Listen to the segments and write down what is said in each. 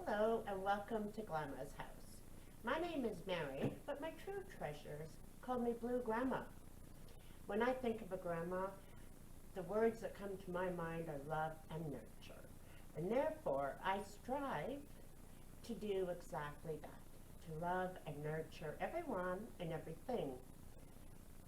Hello and welcome to Grandma's house. My name is Mary, but my true treasures call me Blue Grandma. When I think of a grandma, the words that come to my mind are love and nurture. And therefore, I strive to do exactly that, to love and nurture everyone and everything.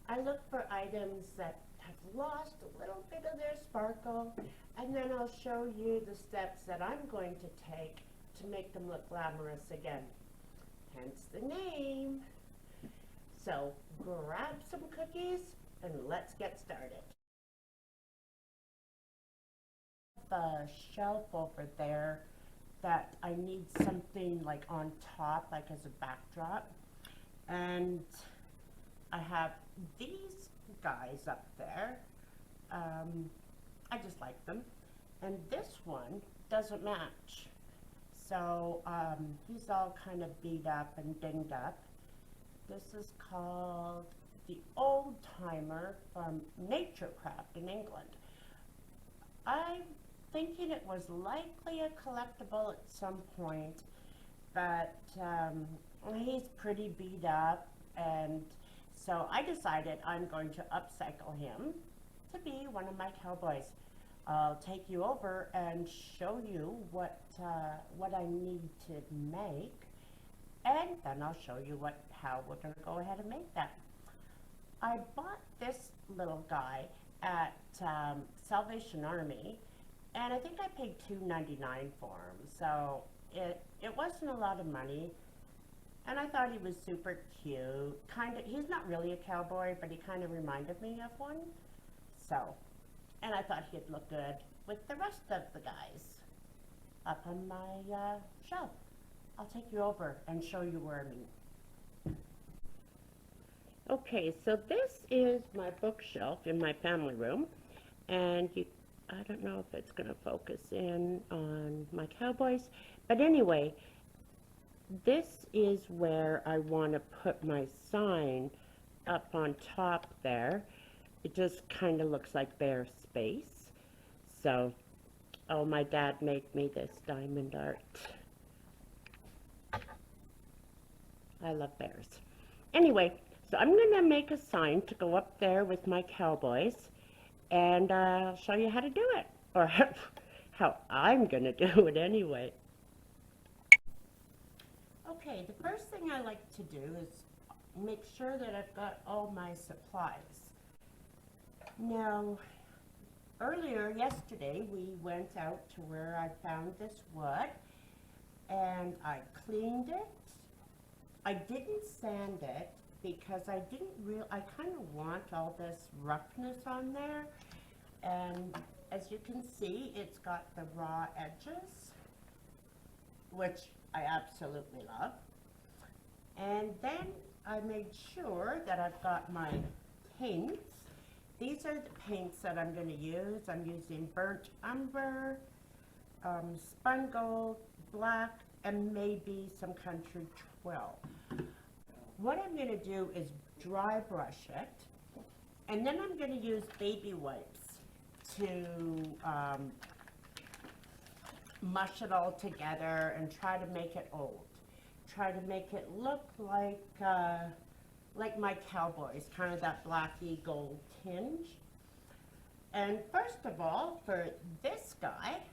I look for items that have lost a little bit of their sparkle, and then I'll show you the steps that I'm going to take to make them look glamorous again. Hence the name. So grab some cookies and let's get started. The shelf over there that I need something like on top, like as a backdrop. And I have these guys up there. I just like them. And this one doesn't match. So he's all kind of beat up and dinged up. This is called the Old Timer from Naturecraft in England. I'm thinking it was likely a collectible at some point, but he's pretty beat up, and so I decided I'm going to upcycle him to be one of my cowboys. I'll take you over and show you what I need to make, and then I'll show you how we're going to go ahead and make that. I bought this little guy at Salvation Army, and I think I paid $2.99 for him, so it wasn't a lot of money, and I thought he was super cute. He's not really a cowboy, but he kind of reminded me of one, and I thought he'd look good with the rest of the guys up on my shelf. I'll take you over and show you where I mean. Okay, so this is my bookshelf in my family room, and I don't know if it's going to focus in on my cowboys, but anyway, this is where I want to put my sign up on top there. It just kind of looks like bare space. So, oh, my dad made me this diamond art. I love bears. Anyway, so I'm going to make a sign to go up there with my cowboys, and I'll show you how to do it, or how I'm going to do it anyway. Okay, the first thing I like to do is make sure that I've got all my supplies. Now, yesterday, we went out to where I found this wood, and I cleaned it. I didn't sand it because I kind of want all this roughness on there, and as you can see, it's got the raw edges, which I absolutely love. And then I made sure that I've got my paints. These are the paints that I'm going to use. I'm using burnt umber, spun gold, black, and maybe some country 12. What I'm going to do is dry brush it, and then I'm going to use baby wipes to mush it all together and try to make it old. Try to make it look like my cowboys, kind of that blacky gold tinge. And first of all, for this guy,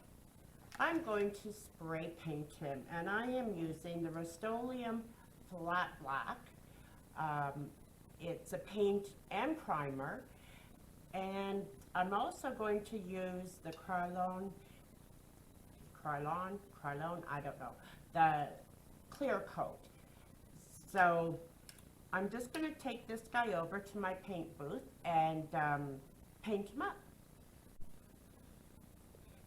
I'm going to spray paint him, and I am using the Rust-Oleum Flat Black. It's a paint and primer, and I'm also going to use the Krylon, I don't know, the clear coat. So I'm just going to take this guy over to my paint booth and paint him up.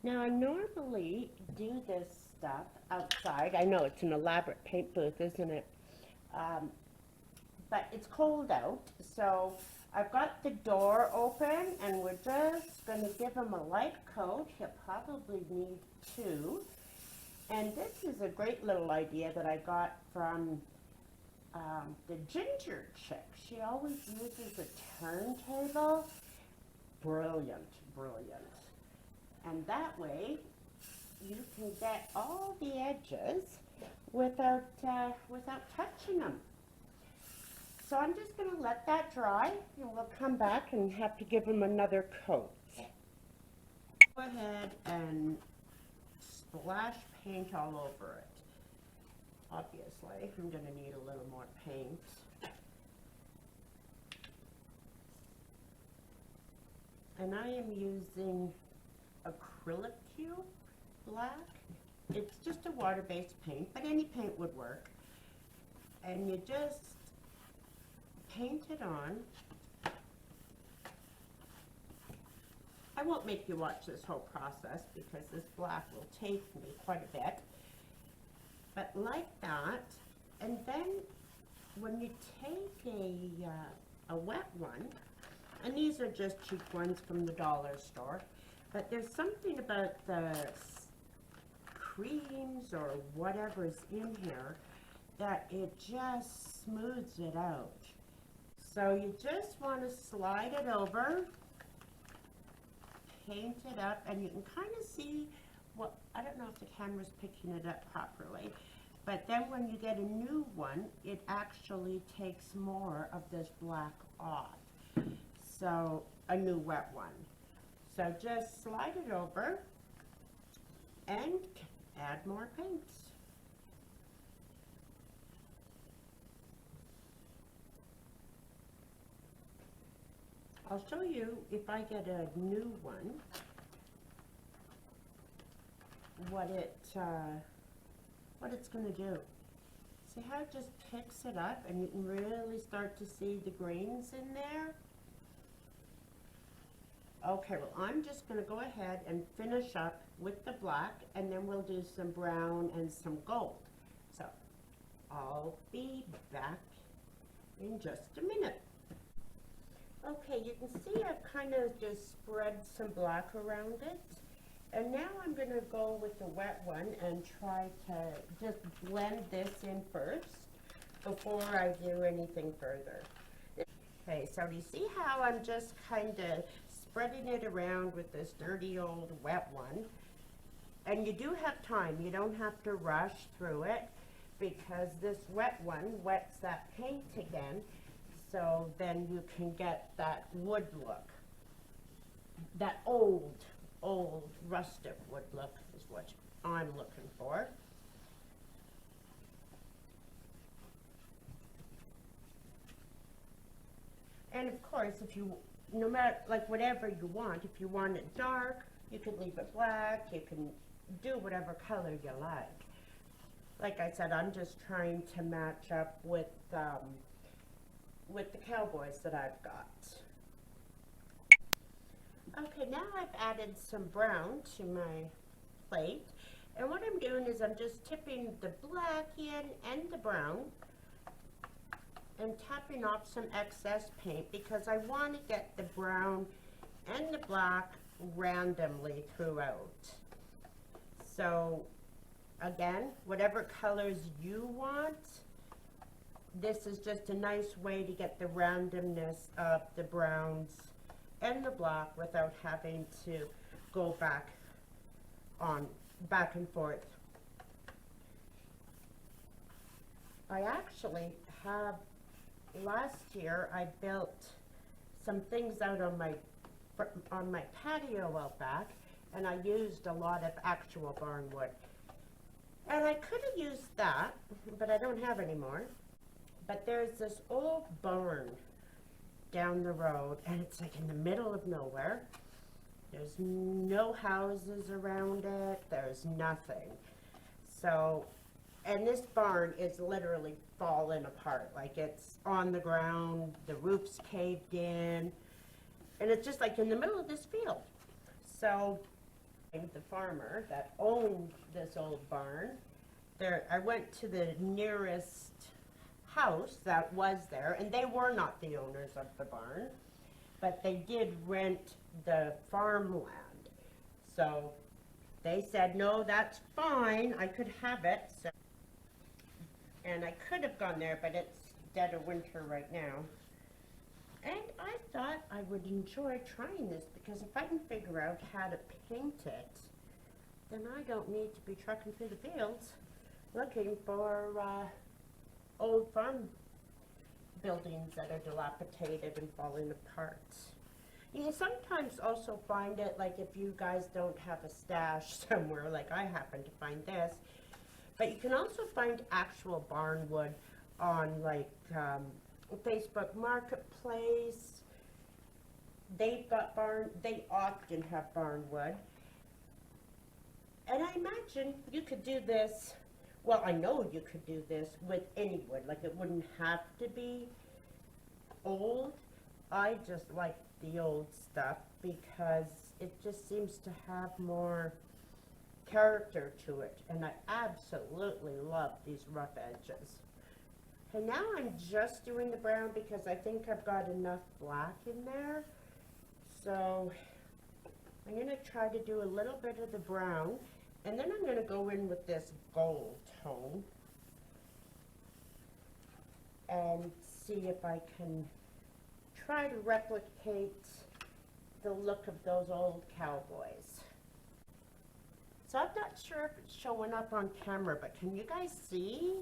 Now, I normally do this stuff outside. I know it's an elaborate paint booth, isn't it? But it's cold out, so I've got the door open, and we're just going to give him a light coat. He'll probably need two. And this is a great little idea that I got from the ginger chick. She always uses a turntable. Brilliant, brilliant. And that way, you can get all the edges without touching them. So I'm just going to let that dry, and we'll come back and have to give them another coat. Go ahead and splash paint all over it. Obviously, I'm going to need a little more paint. And I am using acrylic cube black. It's just a water-based paint, but any paint would work. And you just paint it on. I won't make you watch this whole process because this black will take me quite a bit. But like that, and then when you take a wet one, and these are just cheap ones from the dollar store, but there's something about the creams or whatever's in here that it just smooths it out. So you just want to slide it over, paint it up, and you can kind of see what, I don't know if the camera's picking it up properly, but then when you get a new one, it actually takes more of this black off. So, a new wet one. So just slide it over and add more paints. I'll show you if I get a new one, what it's going to do. See how it just picks it up, and you can really start to see the grains in there? Okay, well, I'm just going to go ahead and finish up with the black, and then we'll do some brown and some gold. So, I'll be back in just a minute. Okay, you can see I've kind of just spread some black around it. And now I'm going to go with the wet one and try to just blend this in first before I do anything further. Okay, so do you see how I'm just kind of spreading it around with this dirty old wet one? And you do have time. You don't have to rush through it because this wet one wets that paint again, so then you can get that wood look. That old rustic wood look is what I'm looking for. And of course, if you, no matter, like whatever you want, if you want it dark, you can leave it black, you can do whatever color you like. Like I said, I'm just trying to match up with the cowboys that I've got. Okay, now I've added some brown to my plate, and what I'm doing is I'm just tipping the black in and the brown and tapping off some excess paint because I want to get the brown and the black randomly throughout. So again, whatever colors you want, this is just a nice way to get the randomness of the browns and the black without having to go back and forth. I actually have, last year I built some things out on my patio out back, and I used a lot of actual barn wood. And I could have used that, but I don't have any more. But there's this old barn down the road, and it's like in the middle of nowhere. There's no houses around it, there's nothing. So, and this barn is literally fallen apart. Like it's on the ground, the roof's caved in, and it's just like in the middle of this field. So, the farmer that owned this old barn, I went to the nearest house that was there, and they were not the owners of the barn, but they did rent the farmland. So they said, no, that's fine, I could have it. So, and I could have gone there, but it's dead of winter right now. And I thought I would enjoy trying this because if I can figure out how to paint it, then I don't need to be trucking through the fields looking for old farm buildings that are dilapidated and falling apart. You can sometimes also find it, like if you guys don't have a stash somewhere, like I happen to find this, but you can also find actual barn wood on like Facebook Marketplace. They often have barn wood. And I imagine you could do this, well, I know you could do this with any wood, like it wouldn't have to be old. I just like the old stuff because it just seems to have more character to it, and I absolutely love these rough edges. Okay, now I'm just doing the brown because I think I've got enough black in there. So I'm going to try to do a little bit of the brown, and then I'm going to go in with this gold tone and see if I can try to replicate the look of those old cowboys. So I'm not sure if it's showing up on camera, but can you guys see?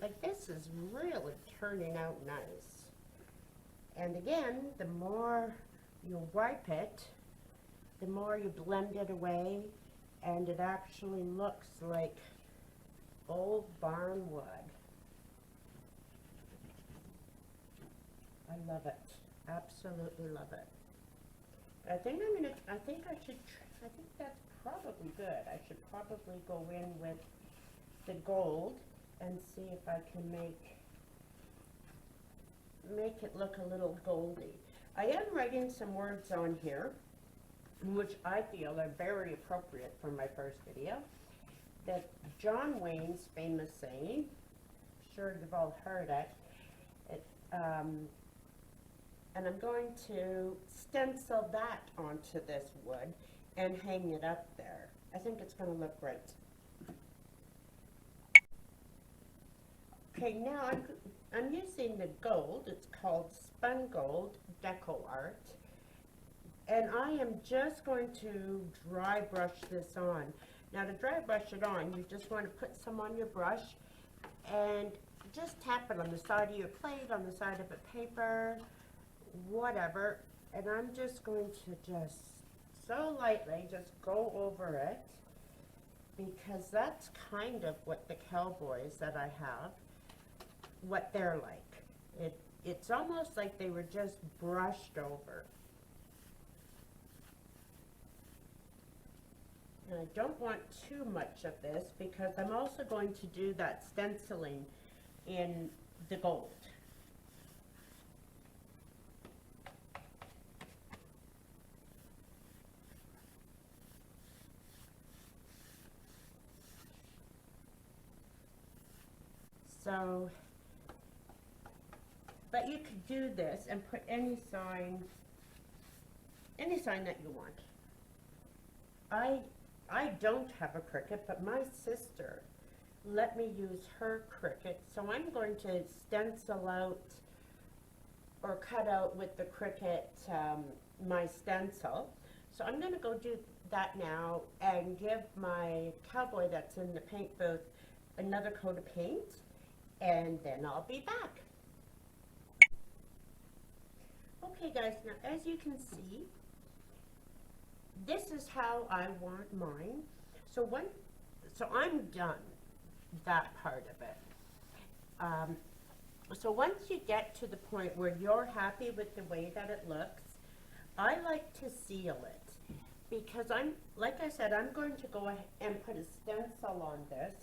Like, this is really turning out nice. And again, the more you wipe it, the more you blend it away, and it actually looks like old barn wood. I love it. Absolutely love it. I think that's probably good. I should probably go in with the gold and see if I can make it look a little goldy. I am writing some words on here, which I feel are very appropriate for my first video. That John Wayne's famous saying, I'm sure you've all heard it, and I'm going to stencil that onto this wood and hang it up there. I think it's going to look great. Okay, now I'm using the gold. It's called Spun Gold Deco Art. And I am just going to dry brush this on. Now to dry brush it on, you just want to put some on your brush and just tap it on the side of your plate, on the side of a paper, whatever. And I'm just going to just so lightly just go over it, because that's kind of what the cowboys that I have, what they're like. It's almost like they were just brushed over. And I don't want too much of this because I'm also going to do that stenciling in the gold. So, but you could do this and put any sign that you want. I don't have a Cricut, but my sister let me use her Cricut, so I'm going to stencil out or cut out with the Cricut my stencil. So I'm going to go do that now and give my cowboy that's in the paint booth another coat of paint, and then I'll be back. Okay guys, now as you can see, this is how I want mine. So I'm done that part of it. So once you get to the point where you're happy with the way that it looks, I like to seal it, because like I said, I'm going to go ahead and put a stencil on this.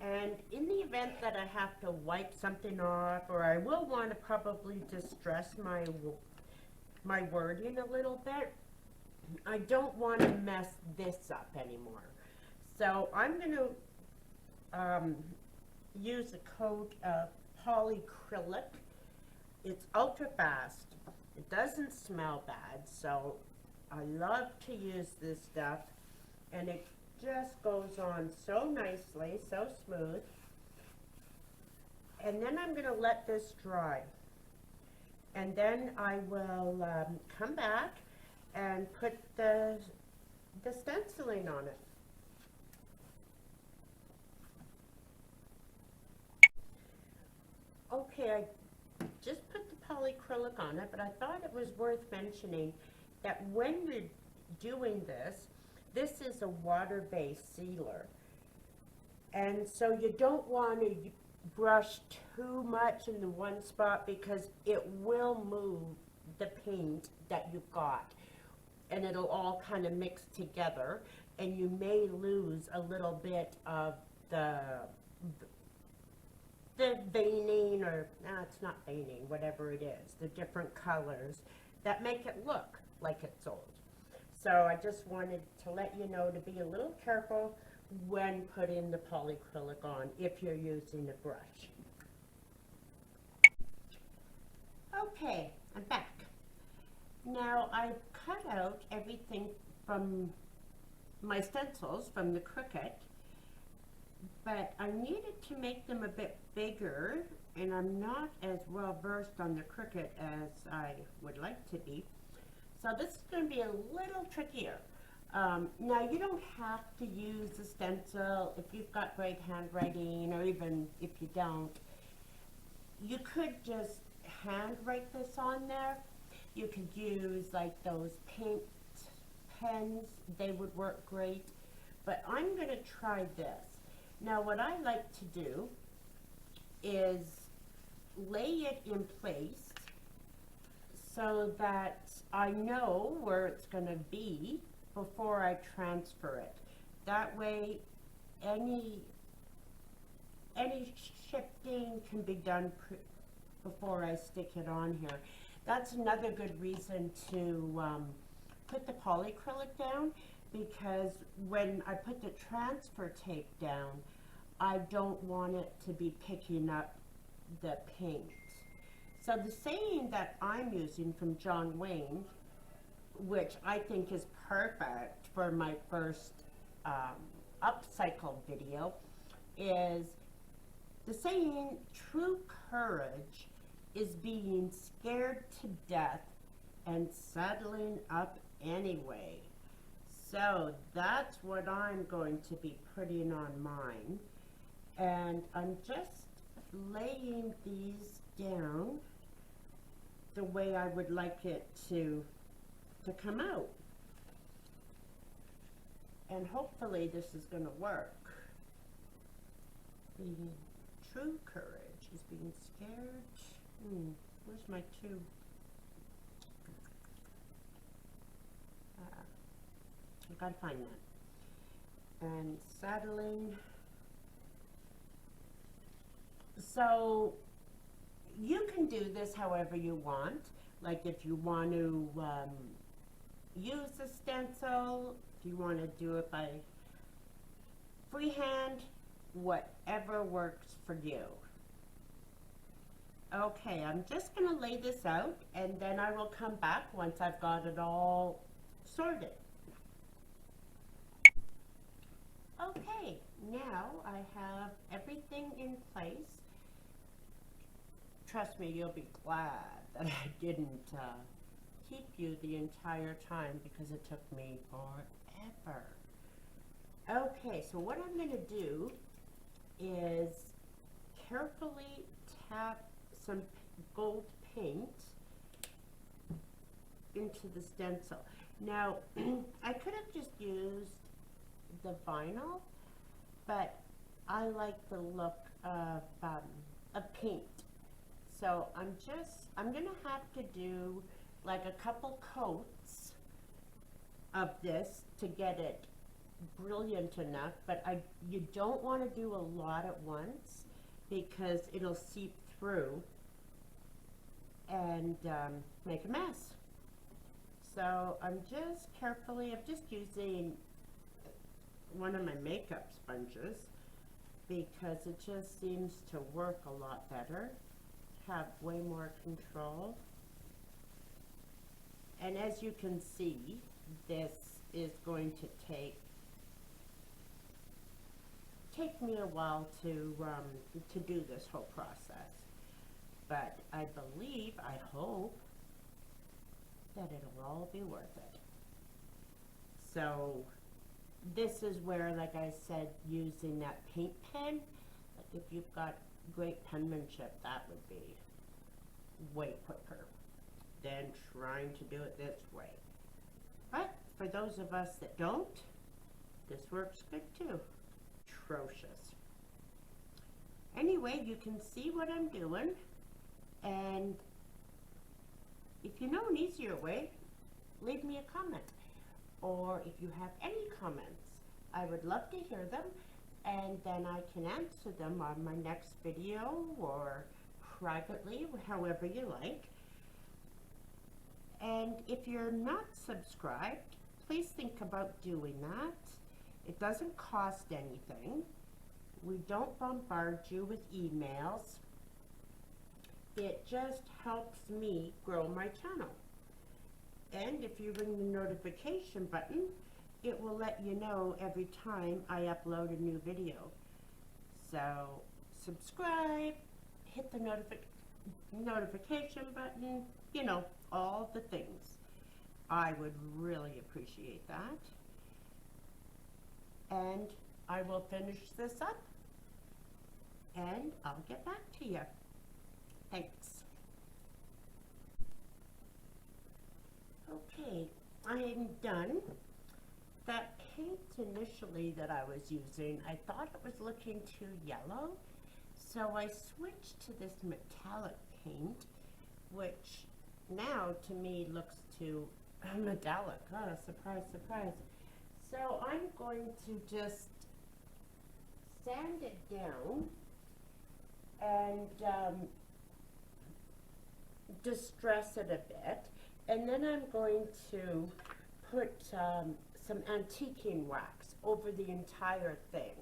And in the event that I have to wipe something off, or I will want to probably distress my wording a little bit, I don't want to mess this up anymore. So I'm going to use a coat of Polycrylic. It's ultra fast. It doesn't smell bad, so I love to use this stuff, and it just goes on so nicely, so smooth. And then I'm going to let this dry, and then I will come back and put the stenciling on it. Okay, I just put the polycrylic on it, but I thought it was worth mentioning that when you're doing this, this is a water-based sealer. And so you don't want to brush too much in the one spot because it will move the paint that you've got. And it'll all kind of mix together, and you may lose a little bit of the veining, or it's not veining, whatever it is, the different colors that make it look like it's old. So I just wanted to let you know to be a little careful when putting the polycrylic on if you're using a brush. Okay, I'm back. Now I cut out everything from my stencils from the Cricut, but I needed to make them a bit bigger, and I'm not as well versed on the Cricut as I would like to be. So this is going to be a little trickier. Now you don't have to use a stencil if you've got great handwriting, or even if you don't. You could just handwrite this on there. You could use like those paint pens, they would work great. But I'm going to try this. Now what I like to do is lay it in place so that I know where it's going to be before I transfer it. That way any shifting can be done before I stick it on here. That's another good reason to put the polycrylic down, because when I put the transfer tape down, I don't want it to be picking up the paint. So the saying that I'm using from John Wayne, which I think is perfect for my first upcycle video, is the saying, true courage is being scared to death and settling up anyway. So that's what I'm going to be putting on mine. And I'm just laying these down the way I would like it to come out. And hopefully this is going to work. Being true courage is being scared. Where's my tube? I've got to find that. And saddling. So you can do this however you want. Like if you want to use a stencil, if you want to do it by freehand, whatever works for you. Okay, I'm just going to lay this out, and then I will come back once I've got it all sorted. Okay, now I have everything in place. Trust me, you'll be glad that I didn't keep you the entire time, because it took me forever. Okay, so what I'm going to do is carefully tap some gold paint into the stencil. Now, I could have just used the vinyl, but I like the look of paint. So I'm gonna have to do like a couple coats of this to get it brilliant enough, but you don't want to do a lot at once because it'll seep through and make a mess. So I'm just using one of my makeup sponges because it just seems to work a lot better, have way more control. And as you can see, this is going to take me a while to do this whole process. But I hope that it'll all be worth it. So this is where, like I said, using that paint pen, like if you've got great penmanship, that would be way quicker than trying to do it this way. But for those of us that don't, this works good too. Atrocious. Anyway, you can see what I'm doing, and if you know an easier way, leave me a comment. Or if you have any comments, I would love to hear them, and then I can answer them on my next video or privately, however you like. And if you're not subscribed, please think about doing that. It doesn't cost anything. We don't bombard you with emails. It just helps me grow my channel. And if you ring the notification button, it will let you know every time I upload a new video. So subscribe, hit the notification button, you know, all the things. I would really appreciate that. And I will finish this up and I'll get back to you. Thanks. Okay, I am done. That paint initially that I was using, I thought it was looking too yellow, so I switched to this metallic paint, which now to me looks too metallic. Oh, surprise, surprise. So I'm going to just sand it down and distress it a bit, and then I'm going to put some antiquing wax over the entire thing.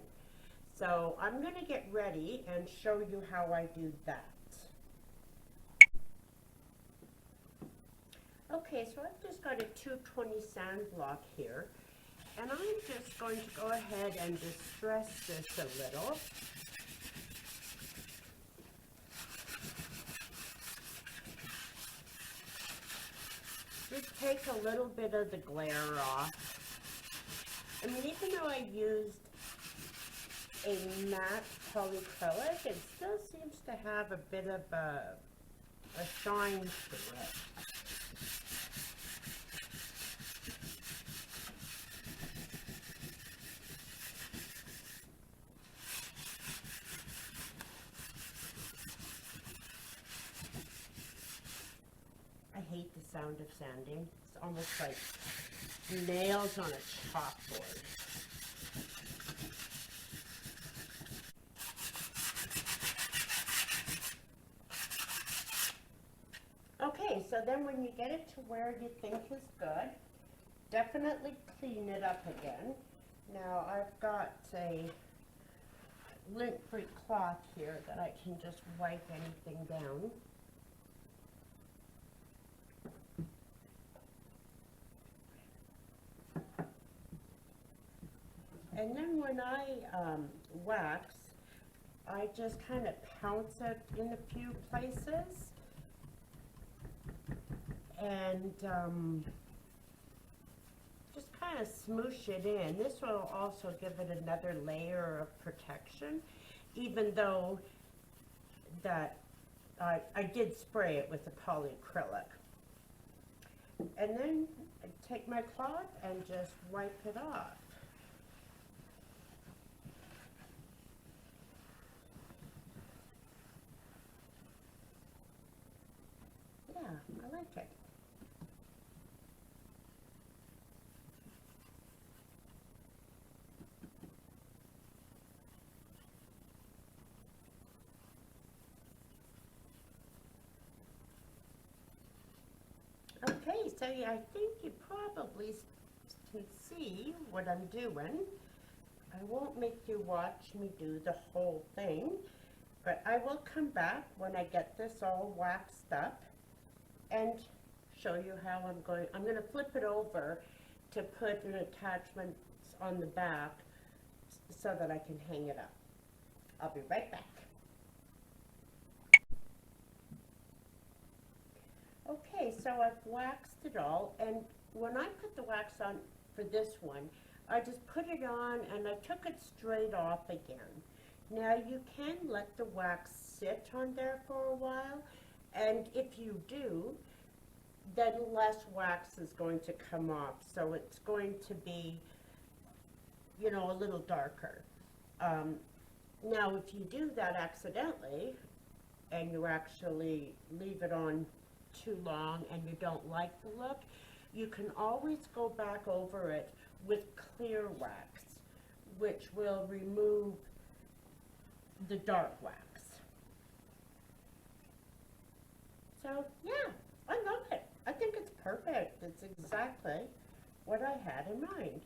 So I'm going to get ready and show you how I do that. Okay, so I've just got a 220 sand block here, and I'm just going to go ahead and distress this a little. Just take a little bit of the glare off. I mean, even though I used a matte polycrylic, it still seems to have a bit of a shine to it. I hate the sound of sanding. It's almost like nails on a chalkboard. Okay, so then when you get it to where you think is good, definitely clean it up again. Now I've got a lint-free cloth here that I can just wipe anything down. And then when I wax, I just kind of pounce it in a few places and just kind of smoosh it in. This will also give it another layer of protection, even though that I did spray it with the polycrylic. And then I take my cloth and just wipe it off. Yeah, I like it. Okay, so yeah, I think you probably can see what I'm doing. I won't make you watch me do the whole thing, but I will come back when I get this all waxed up and show you how I'm going. I'm going to flip it over to put an attachment on the back so that I can hang it up. I'll be right back. Okay, so I've waxed it all, and when I put the wax on for this one, I just put it on and I took it straight off again. Now you can let the wax sit on there for a while, and if you do, then less wax is going to come off, so it's going to be, you know, a little darker. Now if you do that accidentally, and you actually leave it on too long and you don't like the look, you can always go back over it with clear wax, which will remove the dark wax. So yeah, I love it. I think it's perfect. It's exactly what I had in mind.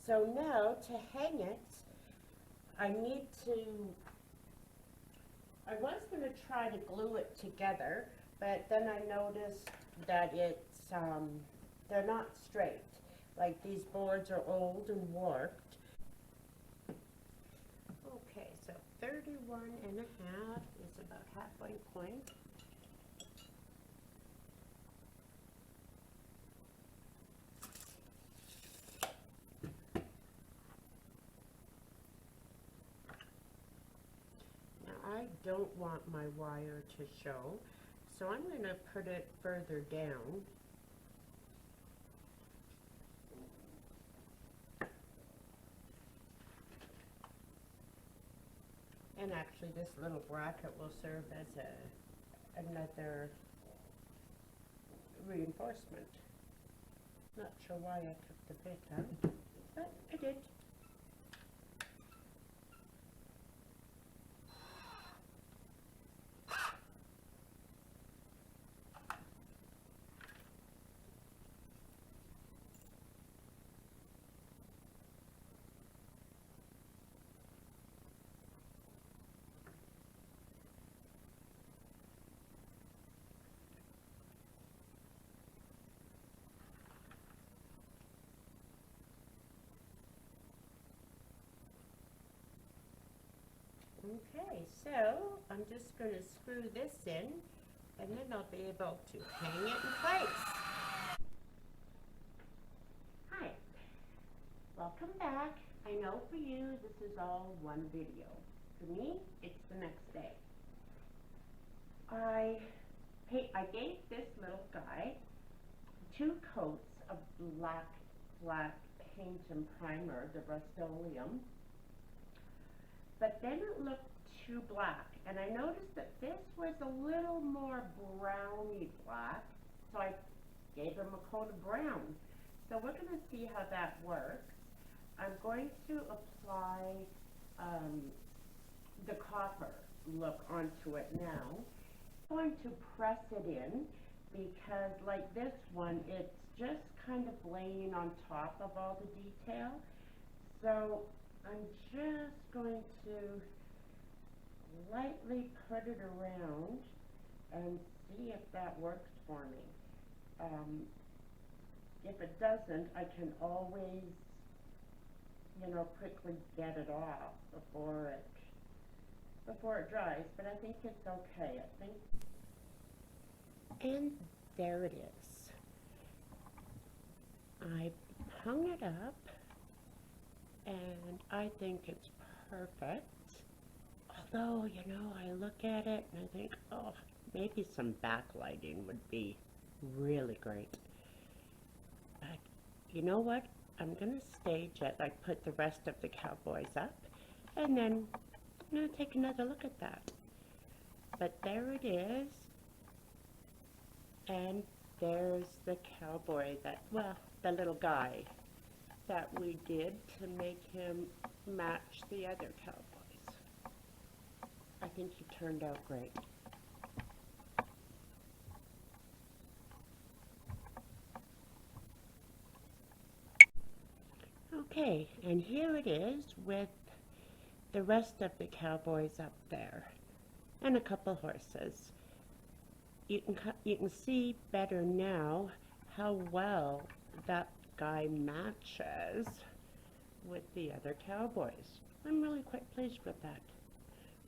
So now to hang it, I was going to try to glue it together, but then I noticed that they're not straight. Like, these boards are old and warped. Okay, so 31 and a half is about halfway point. I don't want my wire to show, so I'm going to put it further down. And actually this little bracket will serve as another reinforcement. Not sure why I took the bit out, but I did. Okay, so I'm just going to screw this in, and then I'll be able to hang it in place. Hi, welcome back. I know for you this is all one video. For me, it's the next day. I gave this little guy 2 coats of black paint and primer, the Rust-Oleum. But then it looked too black, and I noticed that this was a little more browny black, so I gave him a coat of brown. So we're going to see how that works. I'm going to apply the copper look onto it now. I'm going to press it in because, like this one, it's just kind of laying on top of all the detail. So I'm just going to lightly put it around and see if that works for me. If it doesn't, I can always, you know, quickly get it off before it dries, but I think it's okay. And there it is. I hung it up, and I think it's perfect. Although, you know, I look at it and I think, oh, maybe some backlighting would be really great. But you know what? I'm going to stage it. I put the rest of the cowboys up, and then I'm going to take another look at that. But there it is. And there's the cowboy the little guy that we did to make him match the other cowboys. I think he turned out great. Okay, and here it is with the rest of the cowboys up there, and a couple horses. You can see better now how well that guy matches with the other cowboys. I'm really quite pleased with that.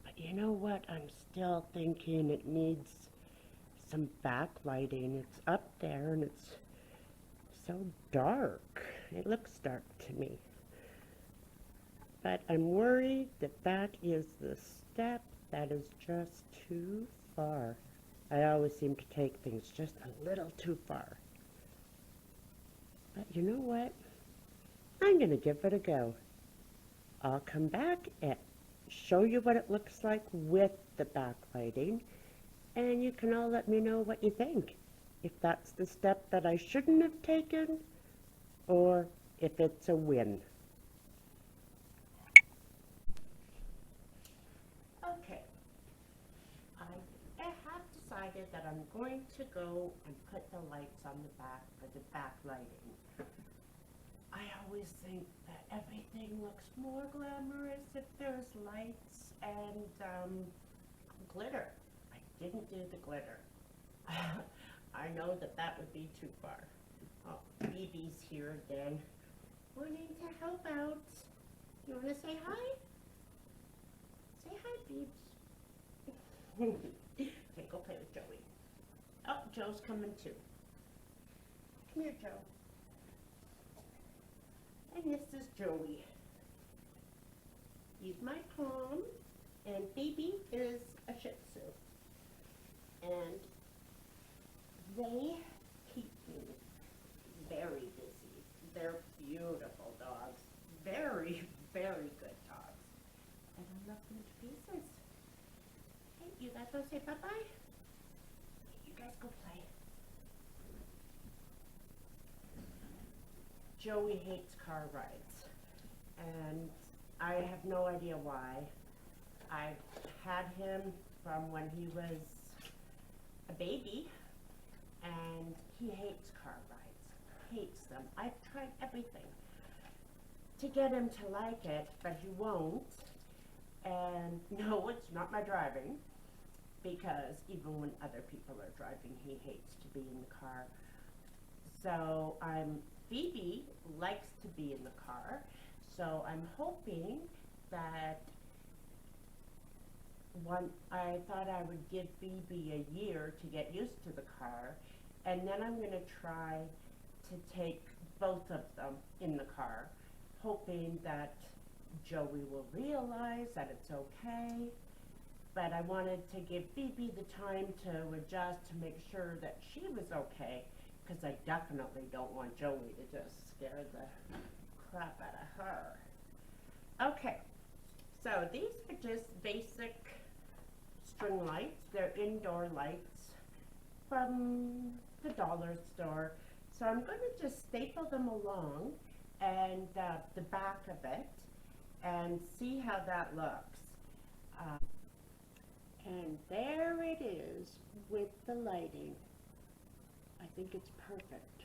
But you know what? I'm still thinking it needs some backlighting. It's up there and it's so dark. It looks dark to me. But I'm worried that that is the step that is just too far. I always seem to take things just a little too far. But you know what? I'm going to give it a go. I'll come back and show you what it looks like with the backlighting, and you can all let me know what you think. If that's the step that I shouldn't have taken, or if it's a win. Okay, I have decided that I'm going to go and put the lights on the back for the backlighting. I always think that everything looks more glamorous if there's lights and glitter. I didn't do the glitter. I know that that would be too far. Oh, BB's here again, wanting to help out. You want to say hi? Say hi, Beebs. Okay, go play with Joey. Oh, Joe's coming too. Come here, Joe. And this is Joey. He's my Tom, and Baby is a Shih Tzu. And they keep me very busy. They're beautiful dogs. Very, very good dogs. And I love them to pieces. Hey, you guys want to say bye-bye? You guys go play. Joey hates car rides, and I have no idea why. I've had him from when he was a baby, and he hates car rides, hates them. I've tried everything to get him to like it, but he won't. And no, it's not my driving, because even when other people are driving, he hates to be in the car. So Phoebe likes to be in the car, so I'm hoping that I thought I would give Phoebe a year to get used to the car, and then I'm going to try to take both of them in the car, hoping that Joey will realize that it's okay. But I wanted to give Phoebe the time to adjust to make sure that she was okay, because I definitely don't want Joey to just scare the crap out of her. Okay, so these are just basic string lights. They're indoor lights from the dollar store. So I'm going to just staple them along and the back of it and see how that looks. And there it is with the lighting. I think it's perfect.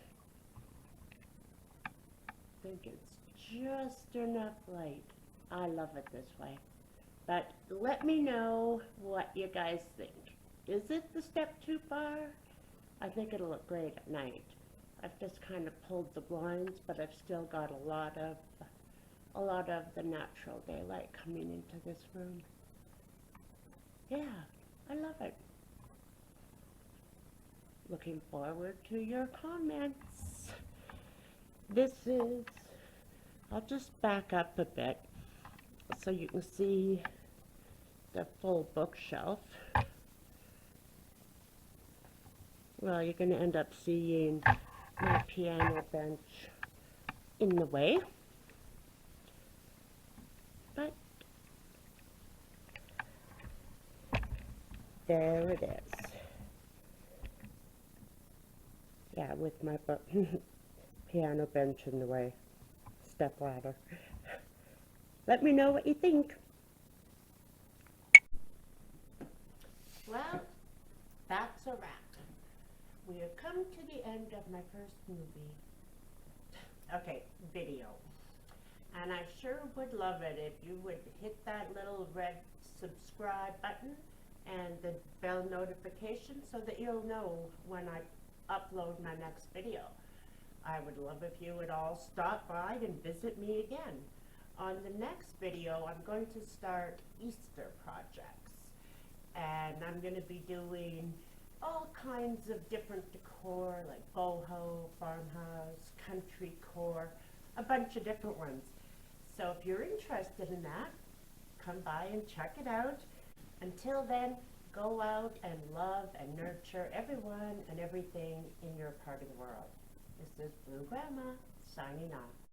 I think it's just enough light. I love it this way. But let me know what you guys think. Is it the step too far? I think it'll look great at night. I've just kind of pulled the blinds, but I've still got a lot of the natural daylight coming into this room. Yeah, I love it. Looking forward to your comments. I'll just back up a bit so you can see the full bookshelf. Well, you're going to end up seeing my piano bench in the way. But there it is. Yeah, with my piano bench in the way. Step ladder. Let me know what you think. Well, that's a wrap. We have come to the end of my first movie. Okay, video. And I sure would love it if you would hit that little red subscribe button and the bell notification so that you'll know when I upload my next video. I would love if you would all stop by and visit me again. On the next video, I'm going to start Easter projects. And I'm going to be doing all kinds of different decor, like boho, farmhouse, country core, a bunch of different ones. So if you're interested in that, come by and check it out. Until then, go out and love and nurture everyone and everything in your part of the world. This is Blue Grandma signing off.